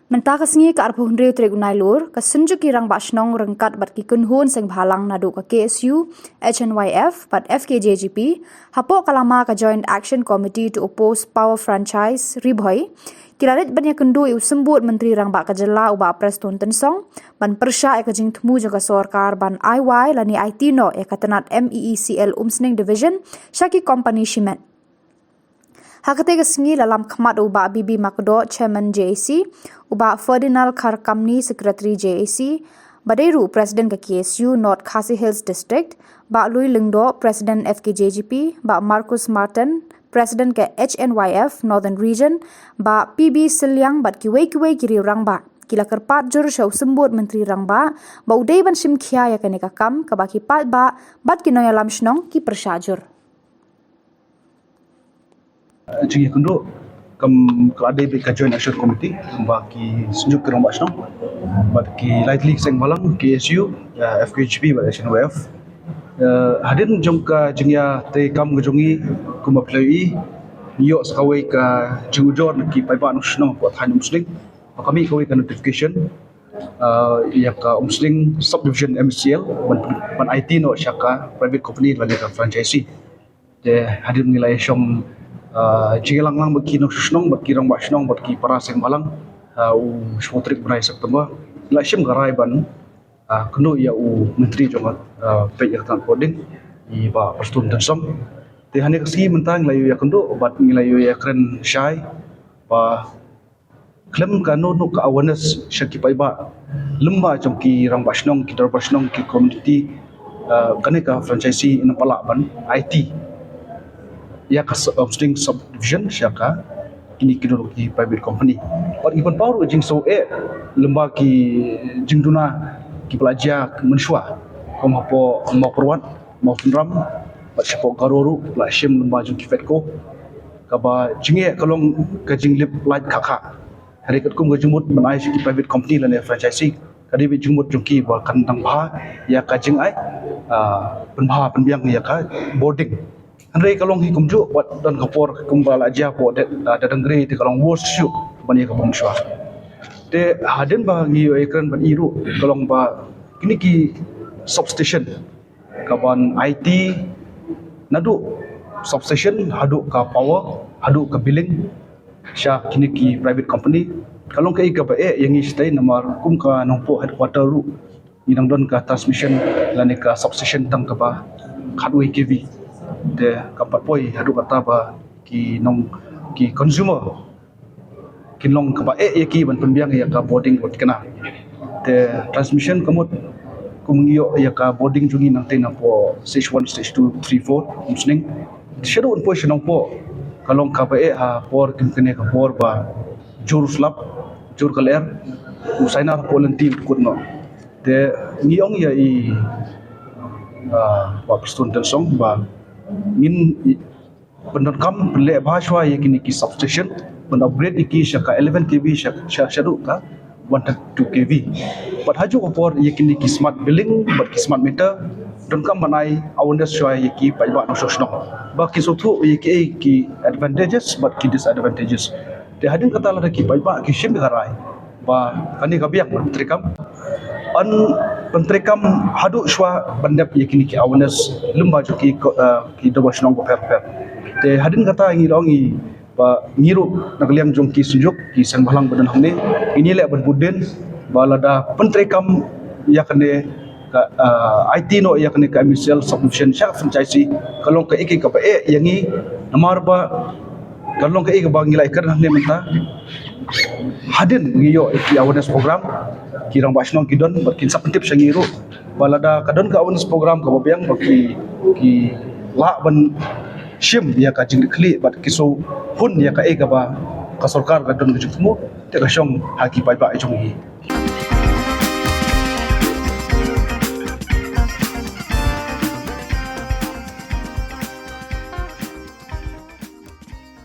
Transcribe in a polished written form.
Mentah kesengi ke arah hundreu tregunai lur, kesenjuk kirang basnong rengkat bat kikun hun seng bhalang nadu ke KSU, HNYF, bat FKJGP, hapok kalama ke Joint Action Committee to oppose power franchise, ribhoi, kirarit banyak kendu iu sembut Menteri Rang Bak Kejela uba Pres Tun Tensong, ban Pyrshah eka jing temu jaga sorkar ban Aiwai lani IT no eka tenat Meecl Umsning Division, syaki company Shimet. Hakate kesengi dalam khmat uba Bibi Makdo, Chairman JAC, uba Ferdinand Kharkamni, Secretary JAC, Badairu, Presiden ke KSU North Khasi Hills District, Ba Lui Lingdo, Presiden FKJGP, Ba Marcus Martin, Presiden ke HNYF Northern Region, Ba PB Shillong, bat kiwei kiri orang ba. Kila kerpat jur syau sembut Menteri Rang Ba, ba udai ban sim kia ya kene kakam, kabaki Paidbah, bat kinoy alam Shillong ki Pyrshah jur. Jadi kundo kelade be Joint Action Committee baki sejuk ke rombak sno baki lightly seng malang KSU FKHP ba SNWF hadin jongka jengya te kam gejongi kuma plei yo sakawai ka jujor ki Paidbah sno buat han Umsning kami kawai ka notification ya ka Umsning subdivision Meecl ban IT no syaka private company lagi ka franchisee de hadin nilai syong Jilang lang bagi nong susnong bagi rang basnong bagi para seng malang shotrik berai September lasim garai ban kenu ya menteri jongat pe ya tan coding I ba Pers Tun Tensong te hani kasi mentang layu ya kendo bat ngilayu ya kren syai ba klem kanu no ka awareness syaki Paidbah lemba jongki rang basnong ki dar basnong ki community kaneka franchisee in palak ban IT ya ka Umsning subdivision syaka kini ki private company but even power jing so lemba ki jingduna ki pelajar mensua kom hapo mau perwat mau penram bat sipo garoru la shim lemba jing ki fetko kaba jinge kalong ka jinglip light kakha hari kat kum gajumut manai ki private company la ne franchisee kadi bi jumut jungki ba kandang bha ya ka jing ai penbha penbiang ya ka boarding Andai kalong hi kumju wat dan kapor kumbal aja po da dengri ti kalong worship bani ka bangsa te hadin ba ngi ekran ban iru kalong ba kini ki substation kaban IT nadu substation hadu ka power hadu ka billing sya kini ki private company kalong ka ika ba yang stay namar kum ka nompo headquarter ru inang don ka transmission lani ka substation tang ka ba hardware KV de kapat poi hadu kata ba ki nong ki consumer kinlong kaba ki ban penbiang ya ka boarding wat kana de transmission kamut kumngio ya ka boarding jungi nang tena po stage 1 stage 2 3 4 Umsning shadow po shinong po kalong kaba ha por kimkene ka por ba jur slap jur kaler usaina po lenti kutno de ngiong ya ba Pers Tun Tensong ba min benar kam le bhashwa ye kini ki substation ben upgrade ki shaka 11 kV sharu ka 1.2 kV but haju opor ye kini ki smart billing but ki smart meter don kam manai awareness shwa ye ki Paidbah no sosno ba ki sothu ye ki advantages but ki disadvantages te hadin kata la ki Paidbah ki shim garai ba kani kabiak menteri kam an menteri kam hadu shwa bandap ye kini ki awareness lemba jo ki dobas nong per te hadin kata ngi longi ba ngiru nagliang jong ki sunjuk ki sang balang badan hamne ini le ban buden balada menteri kam ya kene ka IT no ya kene ka Meecl subdivision sha franchisee kalong ka iki ka ba yangi namar ba kalong ka iki ba ngilai kan hamne menta hadin ngiyo ki awareness program kirang basnong kidon bakin sapentip sangiru balada kadon ka awareness program ka babiang baki ki la ban shim ya ka jing kli bat kiso hun ya ka ba ka sarkar kadon ka jutmu te ka shong haki Paidbah jong hi